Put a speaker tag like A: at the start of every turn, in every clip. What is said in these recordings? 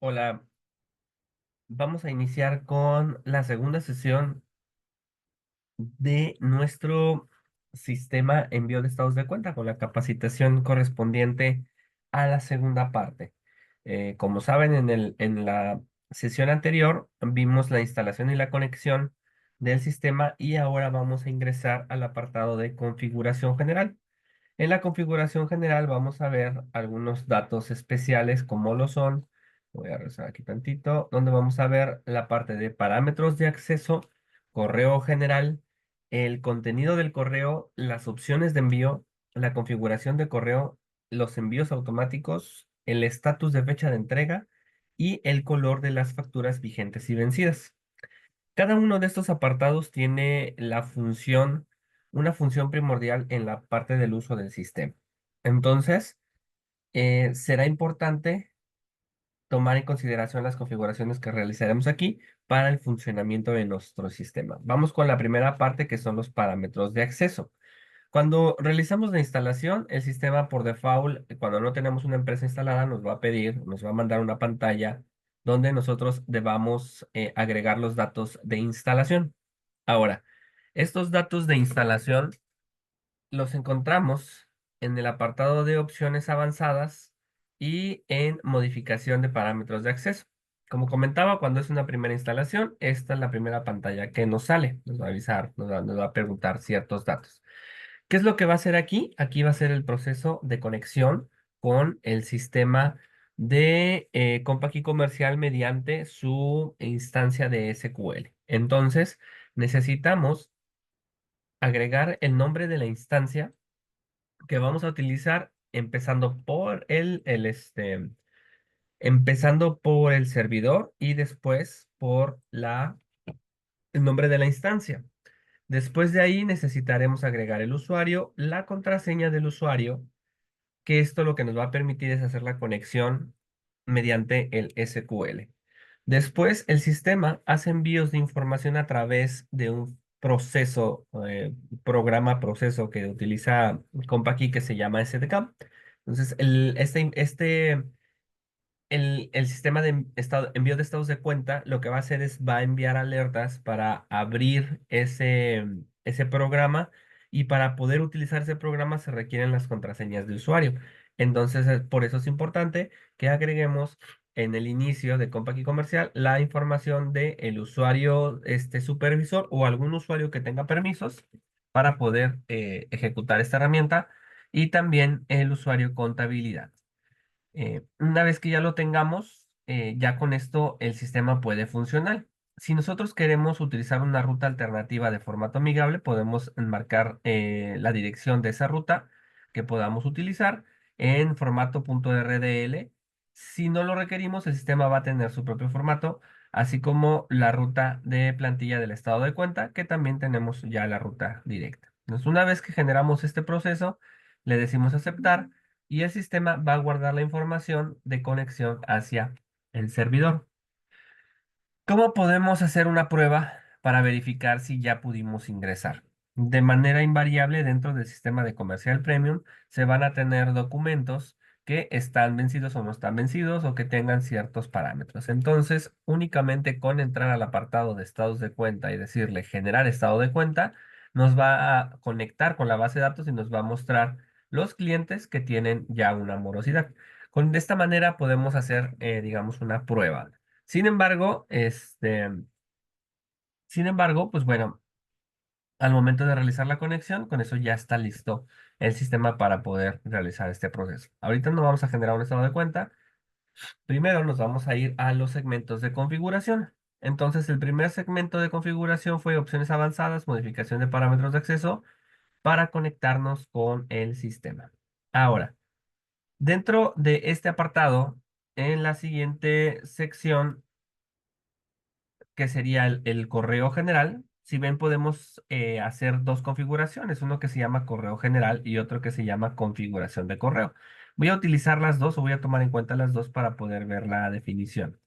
A: Hola, vamos a iniciar con la segunda sesión de nuestro sistema envío de estados de cuenta con la capacitación correspondiente a la segunda parte. Como saben, en la sesión anterior vimos la instalación y la conexión del sistema y ahora vamos a ingresar al apartado de configuración general. En la configuración general vamos a ver algunos datos especiales como lo son, voy a regresar aquí tantito, donde vamos a ver la parte de parámetros de acceso, correo general, el contenido del correo, las opciones de envío, la configuración de correo, los envíos automáticos, el estatus de fecha de entrega y el color de las facturas vigentes y vencidas. Cada uno de estos apartados tiene una función primordial en la parte del uso del sistema. Entonces, será importante tomar en consideración las configuraciones que realizaremos aquí para el funcionamiento de nuestro sistema. Vamos con la primera parte que son los parámetros de acceso. Cuando realizamos la instalación, el sistema por default, cuando no tenemos una empresa instalada, nos va a mandar una pantalla donde nosotros debamos agregar los datos de instalación. Ahora, estos datos de instalación los encontramos en el apartado de opciones avanzadas y en modificación de parámetros de acceso. Como comentaba, cuando es una primera instalación, esta es la primera pantalla que nos sale. Nos va a avisar, nos va a preguntar ciertos datos. ¿Qué es lo que va a hacer aquí? Aquí va a ser el proceso de conexión con el sistema de Compaq Comercial mediante su instancia de SQL. Entonces, necesitamos agregar el nombre de la instancia que vamos a utilizar empezando por el servidor y después por el nombre de la instancia. Después de ahí necesitaremos agregar el usuario, la contraseña del usuario, que esto lo que nos va a permitir es hacer la conexión mediante el SQL. Después, el sistema hace envíos de información a través de un programa proceso que utiliza Compaq que se llama SDK. Entonces, el sistema de envío de estados de cuenta lo que va a hacer es va a enviar alertas para abrir ese programa y para poder utilizar ese programa se requieren las contraseñas de usuario. Entonces, por eso es importante que agreguemos en el inicio de Compaq Comercial la información del usuario supervisor o algún usuario que tenga permisos para poder ejecutar esta herramienta y también el usuario contabilidad. Una vez que ya lo tengamos, ya con esto el sistema puede funcionar. Si nosotros queremos utilizar una ruta alternativa de formato amigable, podemos marcar la dirección de esa ruta que podamos utilizar en formato .rdl. Si no lo requerimos, el sistema va a tener su propio formato, así como la ruta de plantilla del estado de cuenta, que también tenemos ya la ruta directa. Entonces, una vez que generamos este proceso, le decimos aceptar y el sistema va a guardar la información de conexión hacia el servidor. ¿Cómo podemos hacer una prueba para verificar si ya pudimos ingresar? De manera invariable, dentro del sistema de comercial premium se van a tener documentos que están vencidos o no están vencidos o que tengan ciertos parámetros. Entonces, únicamente con entrar al apartado de estados de cuenta y decirle generar estado de cuenta, nos va a conectar con la base de datos y nos va a mostrar los clientes que tienen ya una morosidad. De esta manera podemos hacer, digamos, una prueba. Sin embargo, pues bueno, al momento de realizar la conexión, con eso ya está listo el sistema para poder realizar este proceso. Ahorita nos vamos a generar un estado de cuenta. Primero nos vamos a ir a los segmentos de configuración. Entonces, el primer segmento de configuración fue opciones avanzadas, modificación de parámetros de acceso para conectarnos con el sistema. Ahora, dentro de este apartado, en la siguiente sección que sería el correo general. Si ven, podemos hacer dos configuraciones, uno que se llama correo general y otro que se llama configuración de correo. Voy a utilizar las dos o voy a tomar en cuenta las dos para poder ver la definición.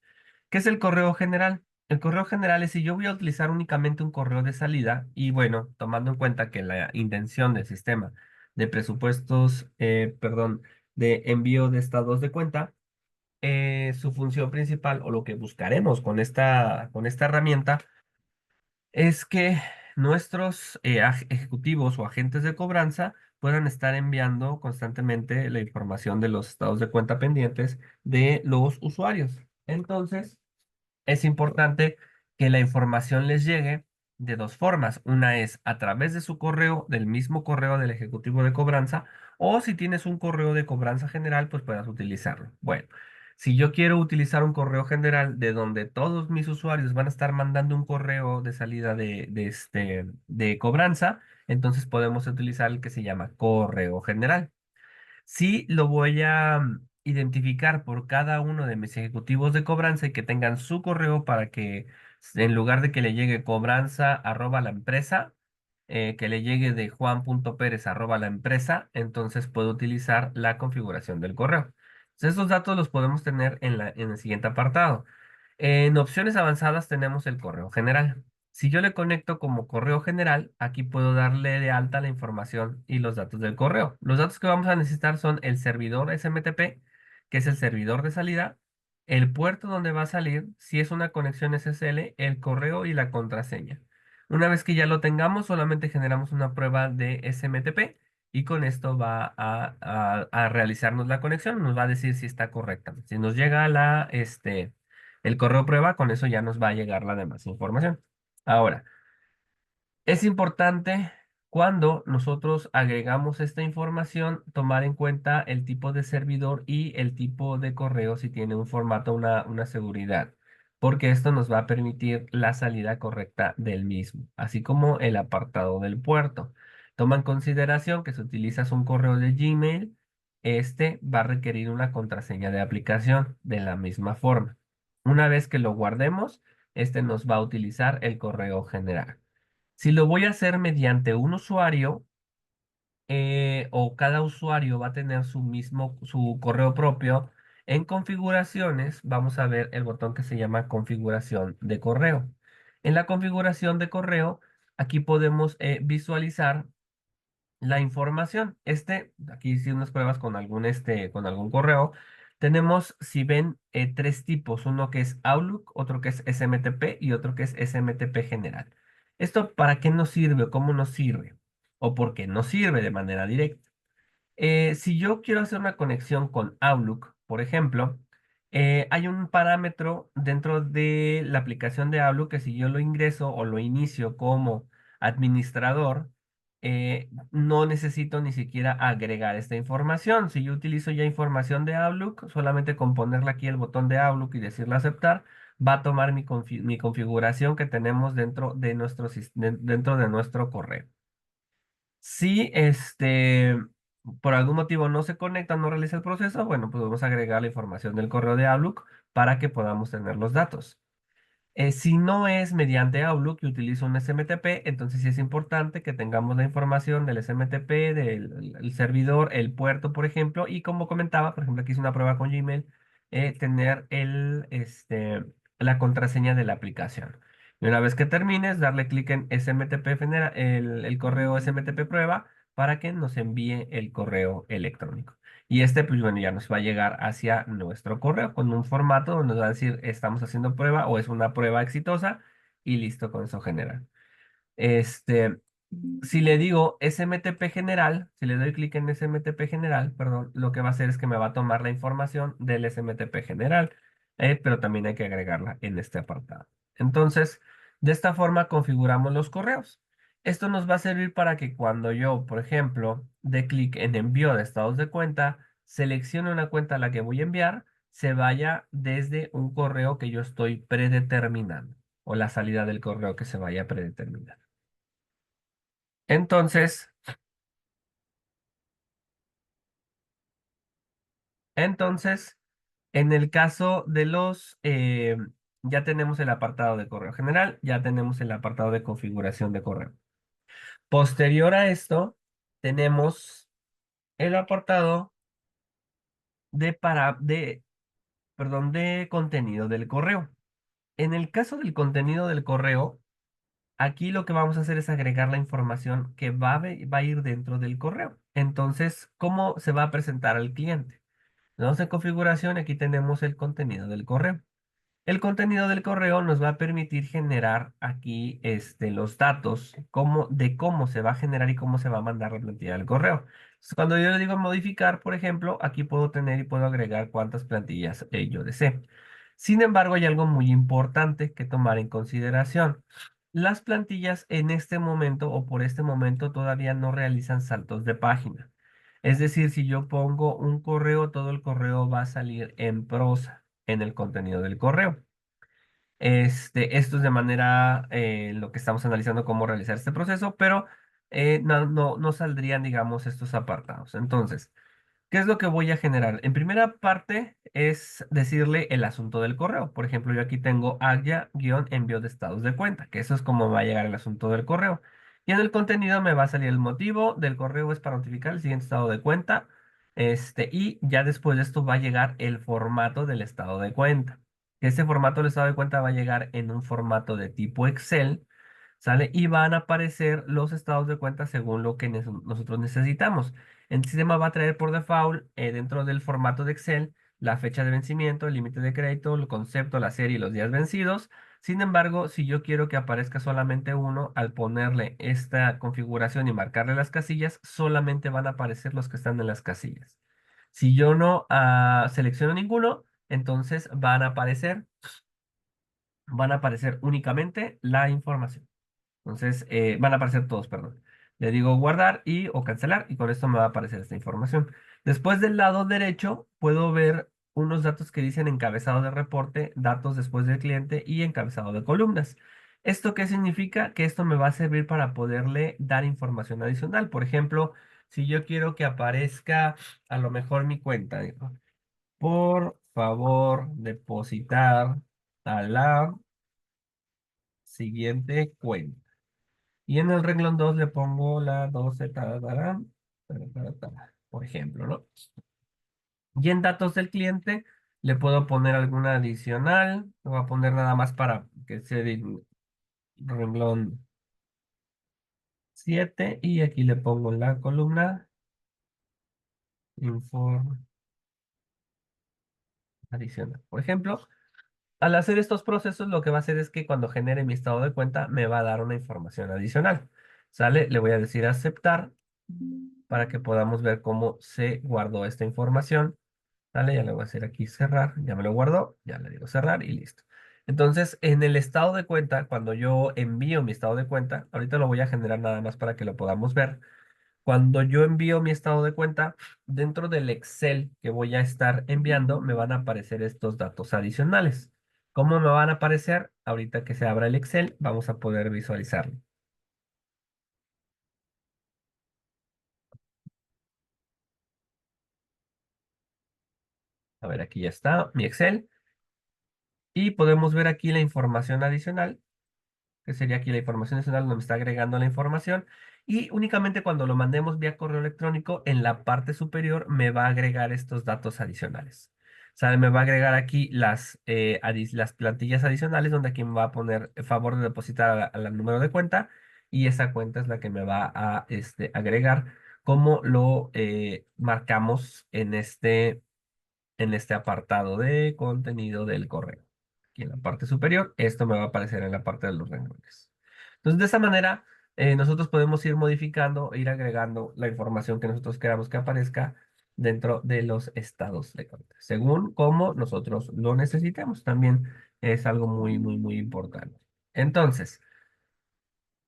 A: ¿Qué es el correo general? El correo general es si yo voy a utilizar únicamente un correo de salida y bueno, tomando en cuenta que la intención del sistema de presupuestos, perdón, de envío de estados de cuenta su función principal o lo que buscaremos con esta herramienta es que nuestros ejecutivos o agentes de cobranza puedan estar enviando constantemente la información de los estados de cuenta pendientes de los usuarios. Entonces, es importante que la información les llegue de dos formas. Una es a través de su correo, del mismo correo del ejecutivo de cobranza, o si tienes un correo de cobranza general, pues puedas utilizarlo. Bueno, si yo quiero utilizar un correo general de donde todos mis usuarios van a estar mandando un correo de salida de cobranza, entonces podemos utilizar el que se llama correo general. Sí, lo voy a identificar por cada uno de mis ejecutivos de cobranza y que tengan su correo para que en lugar de que le llegue cobranza arroba la empresa, que le llegue de juan.pérez arroba la empresa, entonces puedo utilizar la configuración del correo. Entonces, estos datos los podemos tener en el siguiente apartado. En opciones avanzadas tenemos el correo general. Si yo le conecto como correo general, aquí puedo darle de alta la información y los datos del correo. Los datos que vamos a necesitar son el servidor SMTP, que es el servidor de salida, el puerto donde va a salir, si es una conexión SSL, el correo y la contraseña. Una vez que ya lo tengamos, solamente generamos una prueba de SMTP y con esto va a realizarnos la conexión, nos va a decir si está correcta. Si nos llega el correo prueba, con eso ya nos va a llegar la demás información. Ahora, es importante cuando nosotros agregamos esta información tomar en cuenta el tipo de servidor y el tipo de correo si tiene un formato, una seguridad, porque esto nos va a permitir la salida correcta del mismo, así como el apartado del puerto. Toma en consideración que si utilizas un correo de Gmail, este va a requerir una contraseña de aplicación de la misma forma. Una vez que lo guardemos, este nos va a utilizar el correo general. Si lo voy a hacer mediante un usuario, o cada usuario va a tener su correo propio, en configuraciones vamos a ver el botón que se llama configuración de correo. En la configuración de correo, aquí podemos visualizar la información. Aquí hice unas pruebas con algún correo. Tenemos, si ven, tres tipos. Uno que es Outlook, otro que es SMTP y otro que es SMTP general. ¿Esto para qué nos sirve? ¿Cómo nos sirve? ¿O por qué nos sirve de manera directa? Si yo quiero hacer una conexión con Outlook, por ejemplo, hay un parámetro dentro de la aplicación de Outlook que si yo lo ingreso o lo inicio como administrador, no necesito ni siquiera agregar esta información. Si yo utilizo ya información de Outlook, solamente con ponerle aquí el botón de Outlook y decirle aceptar, va a tomar mi configuración que tenemos dentro de nuestro correo. Si por algún motivo no se conecta, no realiza el proceso, bueno, pues vamos a agregar la información del correo de Outlook para que podamos tener los datos. Si no es mediante Outlook y utilizo un SMTP, entonces sí es importante que tengamos la información del SMTP, del servidor, el puerto, por ejemplo, y como comentaba, por ejemplo, aquí hice una prueba con Gmail, tener la contraseña de la aplicación. Y una vez que termines, darle clic en SMTP, el correo SMTP prueba para que nos envíe el correo electrónico. Y pues bueno, ya nos va a llegar hacia nuestro correo con un formato donde nos va a decir estamos haciendo prueba o es una prueba exitosa y listo con eso general. Este, si le digo SMTP general, si le doy clic en SMTP general, perdón, lo que va a hacer es que me va a tomar la información del SMTP general, pero también hay que agregarla en este apartado. Entonces, de esta forma configuramos los correos. Esto nos va a servir para que cuando yo, por ejemplo, dé clic en envío de estados de cuenta, seleccione una cuenta a la que voy a enviar, se vaya desde un correo que yo estoy predeterminando o la salida del correo que se vaya a predeterminar. Entonces, entonces, en el caso de ya tenemos el apartado de correo general, ya tenemos el apartado de configuración de correo. Posterior a esto, tenemos el apartado de contenido del correo. En el caso del contenido del correo, aquí lo que vamos a hacer es agregar la información que va a ir dentro del correo. Entonces, ¿cómo se va a presentar al cliente? Vamos en configuración, aquí tenemos el contenido del correo. El contenido del correo nos va a permitir generar aquí los datos de cómo se va a generar y cómo se va a mandar la plantilla del correo. Entonces, cuando yo le digo modificar, por ejemplo, aquí puedo tener y puedo agregar cuántas plantillas yo desee. Sin embargo, hay algo muy importante que tomar en consideración. Las plantillas en este momento o por este momento todavía no realizan saltos de página. Es decir, si yo pongo un correo, todo el correo va a salir en prosa en el contenido del correo. Esto es de manera lo que estamos analizando cómo realizar este proceso, pero no saldrían, digamos, estos apartados. Entonces, ¿qué es lo que voy a generar? En primera parte es decirle el asunto del correo. Por ejemplo, yo aquí tengo Agya-envío de estados de cuenta, que eso es como va a llegar el asunto del correo. Y en el contenido me va a salir el motivo del correo es para notificar el siguiente estado de cuenta. Y ya después de esto va a llegar el formato del estado de cuenta. Este formato del estado de cuenta va a llegar en un formato de tipo Excel. ¿Sale? Y van a aparecer los estados de cuenta según lo que nosotros necesitamos. El sistema va a traer por default dentro del formato de Excel la fecha de vencimiento, el límite de crédito, el concepto, la serie y los días vencidos. Sin embargo, si yo quiero que aparezca solamente uno, al ponerle esta configuración y marcarle las casillas, solamente van a aparecer los que están en las casillas. Si yo no selecciono ninguno, entonces van a aparecer únicamente la información. Entonces, van a aparecer todos, perdón. Le digo guardar y o cancelar y con esto me va a aparecer esta información. Después del lado derecho puedo ver unos datos que dicen encabezado de reporte, datos después del cliente y encabezado de columnas. ¿Esto qué significa? Que esto me va a servir para poderle dar información adicional. Por ejemplo, si yo quiero que aparezca a lo mejor mi cuenta, digo, por favor, depositar a la siguiente cuenta. Y en el renglón 2 le pongo la 12, por ejemplo, ¿no? Y en datos del cliente le puedo poner alguna adicional. Lo voy a poner nada más para que sea el renglón 7. Y aquí le pongo la columna informe adicional. Por ejemplo, al hacer estos procesos, lo que va a hacer es que cuando genere mi estado de cuenta, me va a dar una información adicional. ¿Sale? Le voy a decir aceptar para que podamos ver cómo se guardó esta información. ¿Sale? Ya le voy a hacer aquí cerrar. Ya me lo guardó. Ya le digo cerrar y listo. Entonces, en el estado de cuenta, cuando yo envío mi estado de cuenta, ahorita lo voy a generar nada más para que lo podamos ver. Cuando yo envío mi estado de cuenta, dentro del Excel que voy a estar enviando, me van a aparecer estos datos adicionales. ¿Cómo me van a aparecer? Ahorita que se abra el Excel, vamos a poder visualizarlo. A ver, aquí ya está mi Excel. Y podemos ver aquí la información adicional, que sería aquí la información adicional donde me está agregando la información. Y únicamente cuando lo mandemos vía correo electrónico, en la parte superior me va a agregar estos datos adicionales. O sea, me va a agregar aquí las plantillas adicionales donde aquí me va a poner el favor de depositar al número de cuenta y esa cuenta es la que me va a agregar como lo marcamos en este apartado de contenido del correo. Aquí en la parte superior, esto me va a aparecer en la parte de los renglones. Entonces, de esa manera, nosotros podemos ir modificando, ir agregando la información que nosotros queramos que aparezca dentro de los estados de cuenta, según como nosotros lo necesitemos. También es algo muy, muy, muy importante. Entonces,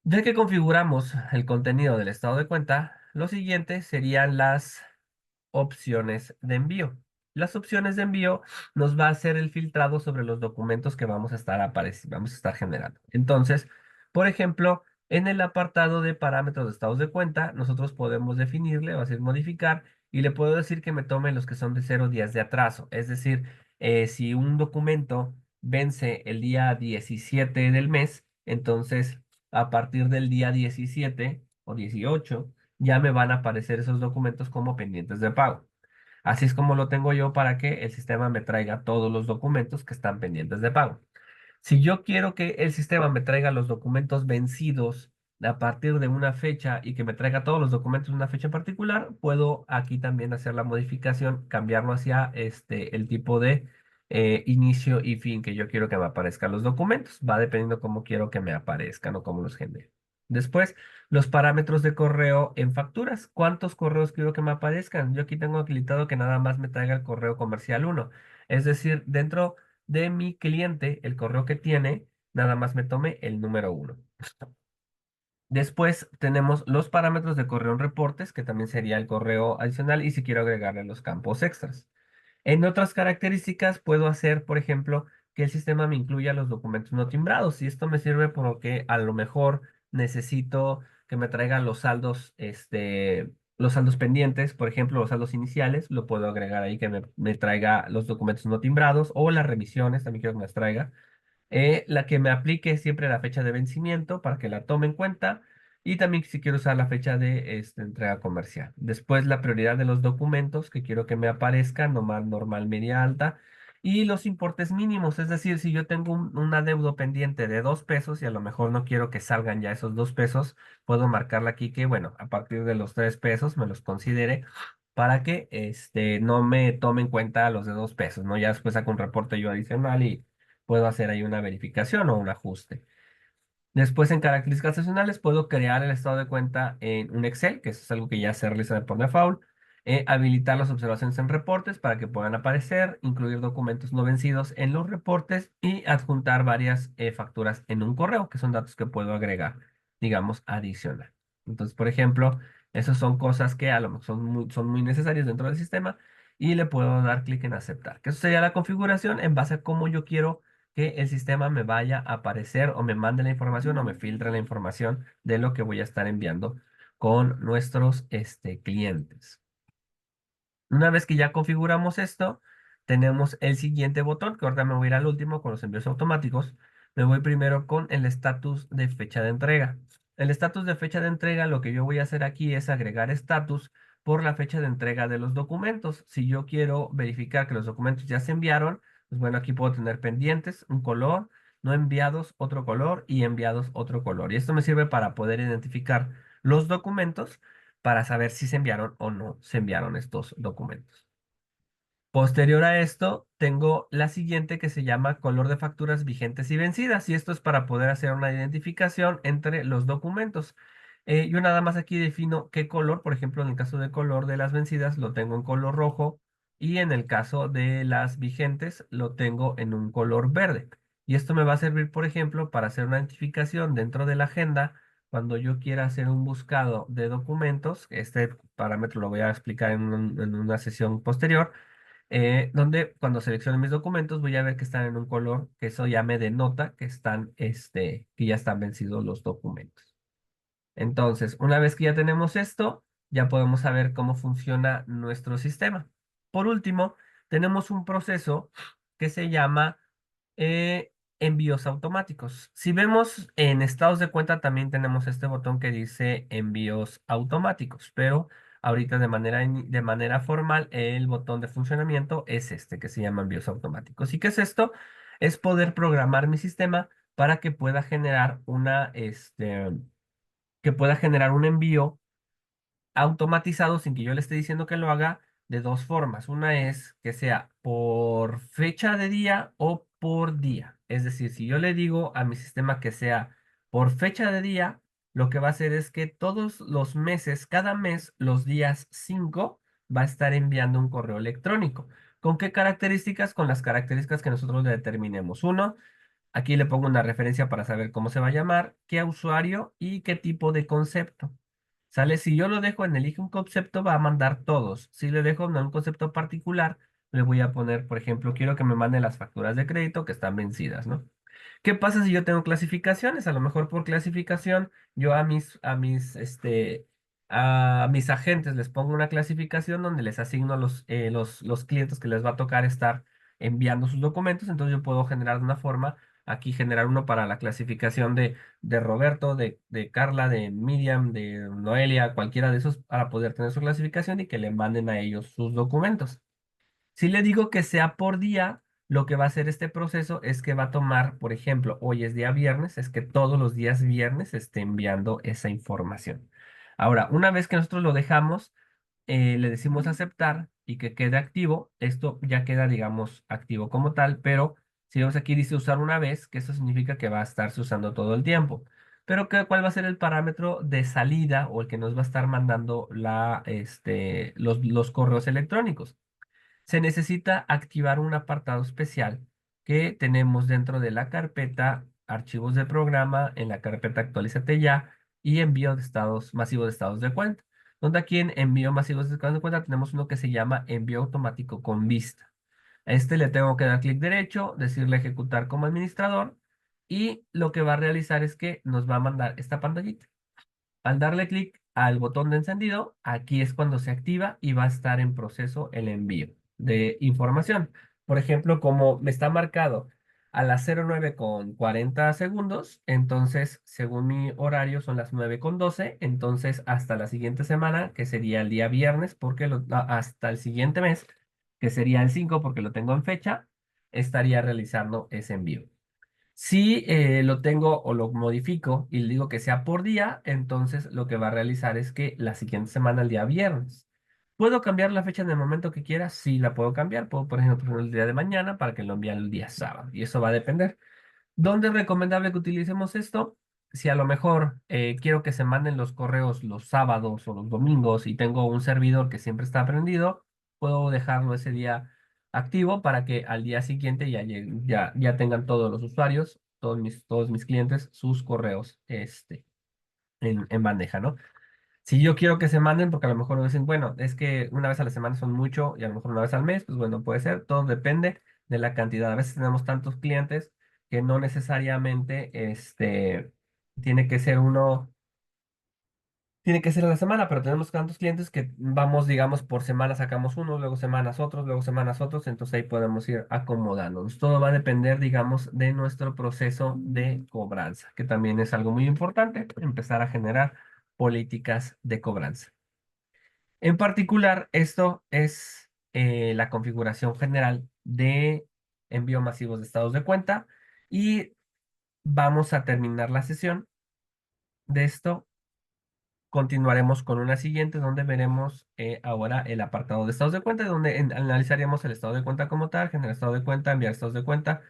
A: ya que configuramos el contenido del estado de cuenta, lo siguiente serían las opciones de envío. Las opciones de envío nos va a hacer el filtrado sobre los documentos que vamos a estar generando. Entonces, por ejemplo, en el apartado de parámetros de estados de cuenta, nosotros podemos definirle, va a decir modificar, y le puedo decir que me tome los que son de 0 días de atraso. Es decir, si un documento vence el día 17 del mes, entonces a partir del día 17 o 18 ya me van a aparecer esos documentos como pendientes de pago. Así es como lo tengo yo para que el sistema me traiga todos los documentos que están pendientes de pago. Si yo quiero que el sistema me traiga los documentos vencidos a partir de una fecha y que me traiga todos los documentos de una fecha en particular, puedo aquí también hacer la modificación, cambiarlo hacia el tipo de inicio y fin que yo quiero que me aparezcan los documentos. Va dependiendo cómo quiero que me aparezcan o cómo los genere. Después, los parámetros de correo en facturas. ¿Cuántos correos quiero que me aparezcan? Yo aquí tengo habilitado que nada más me traiga el correo comercial uno. Es decir, dentro de mi cliente, el correo que tiene, nada más me tome el número uno. Después tenemos los parámetros de correo en reportes, que también sería el correo adicional, y si quiero agregarle los campos extras. En otras características puedo hacer, por ejemplo, que el sistema me incluya los documentos no timbrados, y esto me sirve porque a lo mejor necesito que me traiga los saldos pendientes, por ejemplo, los saldos iniciales, lo puedo agregar ahí que me traiga los documentos no timbrados, o las revisiones, también quiero que me las traiga la que me aplique siempre la fecha de vencimiento para que la tome en cuenta y también si quiero usar la fecha de entrega comercial. Después la prioridad de los documentos que quiero que me aparezcan, normal, media, alta. Y los importes mínimos, es decir, si yo tengo un adeudo pendiente de 2 pesos y a lo mejor no quiero que salgan ya esos 2 pesos, puedo marcarla aquí que, bueno, a partir de los 3 pesos me los considere para que no me tome en cuenta los de 2 pesos, ¿no? Ya después saco un reporte yo adicional y puedo hacer ahí una verificación o un ajuste. Después, en características adicionales, puedo crear el estado de cuenta en un Excel, que eso es algo que ya se realiza por default. Habilitar las observaciones en reportes para que puedan aparecer, incluir documentos no vencidos en los reportes y adjuntar varias facturas en un correo, que son datos que puedo agregar, digamos, adicional. Entonces, por ejemplo, esas son cosas que a lo mejor son muy necesarias dentro del sistema y le puedo dar clic en aceptar. Que eso sería la configuración en base a cómo yo quiero que el sistema me vaya a aparecer o me mande la información o me filtre la información de lo que voy a estar enviando con nuestros clientes. Una vez que ya configuramos esto, tenemos el siguiente botón, que ahorita me voy a ir al último con los envíos automáticos. Me voy primero con el estatus de fecha de entrega. El estatus de fecha de entrega, lo que yo voy a hacer aquí es agregar estatus por la fecha de entrega de los documentos. Si yo quiero verificar que los documentos ya se enviaron, pues bueno, aquí puedo tener pendientes, un color, no enviados, otro color y enviados, otro color. Y esto me sirve para poder identificar los documentos para saber si se enviaron o no se enviaron estos documentos. Posterior a esto, tengo la siguiente que se llama color de facturas vigentes y vencidas, y esto es para poder hacer una identificación entre los documentos. Yo nada más aquí defino qué color, por ejemplo, en el caso de color de las vencidas lo tengo en color rojo y en el caso de las vigentes lo tengo en un color verde. Y esto me va a servir, por ejemplo, para hacer una identificación dentro de la agenda cuando yo quiera hacer un buscado de documentos. Este parámetro lo voy a explicar en una sesión posterior donde cuando seleccione mis documentos voy a ver que están en un color que eso ya me denota que que ya están vencidos los documentos. Entonces, una vez que ya tenemos esto, ya podemos saber cómo funciona nuestro sistema. Por último, tenemos un proceso que se llama envíos automáticos. Si vemos en estados de cuenta, también tenemos este botón que dice envíos automáticos, pero ahorita de manera formal, el botón de funcionamiento es este que se llama envíos automáticos. ¿Y qué es esto? Es poder programar mi sistema para que pueda generar un envío automatizado sin que yo le esté diciendo que lo haga de dos formas. Una es que sea por fecha de día o por día. Es decir, si yo le digo a mi sistema que sea por fecha de día, lo que va a hacer es que todos los meses, cada mes, los días 5 va a estar enviando un correo electrónico. ¿Con qué características? Con las características que nosotros le determinemos. Uno, aquí le pongo una referencia para saber cómo se va a llamar, qué usuario y qué tipo de concepto. ¿Sale? Si yo lo dejo en elige un concepto, va a mandar todos. Si le dejo en un concepto particular, le voy a poner, por ejemplo, quiero que me mande las facturas de crédito que están vencidas, ¿no? ¿Qué pasa si yo tengo clasificaciones? A lo mejor por clasificación, yo a mis agentes les pongo una clasificación donde les asigno los clientes que les va a tocar estar enviando sus documentos. Entonces yo puedo generar de una forma, aquí generar uno para la clasificación de Roberto, de Carla, de Miriam, de Noelia, cualquiera de esos, para poder tener su clasificación y que le manden a ellos sus documentos. Si le digo que sea por día, Lo que va a hacer este proceso es que va a tomar, por ejemplo, hoy es día viernes, es que todos los días viernes se esté enviando esa información. Ahora, una vez que nosotros lo dejamos, le decimos aceptar y que quede activo, esto ya queda, digamos, activo como tal, pero si vemos aquí dice usar una vez, que eso significa que va a estarse usando todo el tiempo. Pero ¿cuál va a ser el parámetro de salida o el que nos va a estar mandando los correos electrónicos? Se necesita activar un apartado especial que tenemos dentro de la carpeta archivos de programa, en la carpeta actualízate ya y envío de estados masivos de estados de cuenta. Donde aquí en envío masivos de estados de cuenta tenemos uno que se llama envío automático con vista. A este le tengo que dar clic derecho, decirle ejecutar como administrador y lo que va a realizar es que nos va a mandar esta pantallita. Al darle clic al botón de encendido, aquí es cuando se activa y va a estar en proceso el envío de información. Por ejemplo, como me está marcado a las 09:40, entonces, según mi horario, son las 9:12, entonces hasta la siguiente semana, que sería el día viernes, porque hasta el siguiente mes, que sería el 5, porque lo tengo en fecha, estaría realizando ese envío. Si lo tengo o lo modifico y le digo que sea por día, entonces lo que va a realizar es que la siguiente semana, el día viernes. ¿Puedo cambiar la fecha en el momento que quiera? Sí, la puedo cambiar. Puedo, por ejemplo, poner el día de mañana para que lo envíe el día sábado. Y eso va a depender. ¿Dónde es recomendable que utilicemos esto? Si a lo mejor quiero que se manden los correos los sábados o los domingos y tengo un servidor que siempre está prendido, puedo dejarlo ese día activo para que al día siguiente ya tengan todos los usuarios, todos mis clientes, sus correos en bandeja, ¿no? Si yo quiero que se manden, porque a lo mejor me dicen, bueno, es que una vez a la semana son mucho y a lo mejor una vez al mes, pues bueno, puede ser, todo depende de la cantidad. A veces tenemos tantos clientes que no necesariamente tiene que ser uno, tiene que ser a la semana, pero tenemos tantos clientes que vamos, digamos, por semana sacamos uno, luego semanas otros, entonces ahí podemos ir acomodándonos. Todo va a depender, digamos, de nuestro proceso de cobranza, que también es algo muy importante, empezar a generar políticas de cobranza. En particular, esto es la configuración general de envío masivos de estados de cuenta y vamos a terminar la sesión de esto. Continuaremos con una siguiente donde veremos ahora el apartado de estados de cuenta, donde analizaremos el estado de cuenta como tal, generar estado de cuenta, enviar estados de cuenta,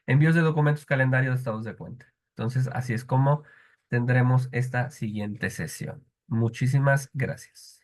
A: envíos de documentos, calendario de estados de cuenta. Entonces, así es como tendremos esta siguiente sesión. Muchísimas gracias.